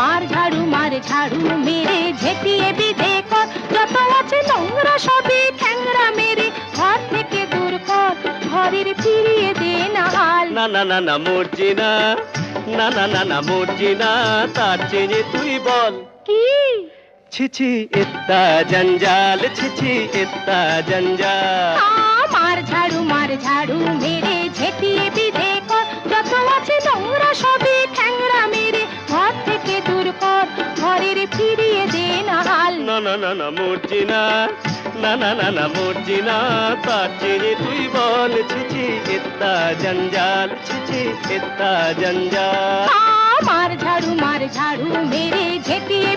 মার ঝাড়ু মেরে ঝেঁটিয়ে বিধে কর, যত আছে নোংরা সবই ঠ্যাংরা মেরে ঘর থেকে দূর কর, ঘরের ফিরিয়ে দে না হাল। না না না না মরছি না, না না না না মরছি না, তার চেয়ে তুই বল কি? ছি ছি ইত্তা জঞ্জাল, ছি ছি ইত্তা জঞ্জাল। মার ঝাড়ু মেরে ঝেঁটিয়ে বিধে কর, যত আছে নোংরা সবই ঠ্যাংরা মেরে ঘর থেকে দূর কর, ঘরের ফিরিয়ে দে না হাল। না না না না মরছি না, না না না না মরছি না, তার চেয়ে তুই বল ছি ছি ইত্তা জঞ্জাল, ছি ছি ইত্তা জঞ্জাল। মার ঝাড়ু মেরে ঝেঁটিয়ে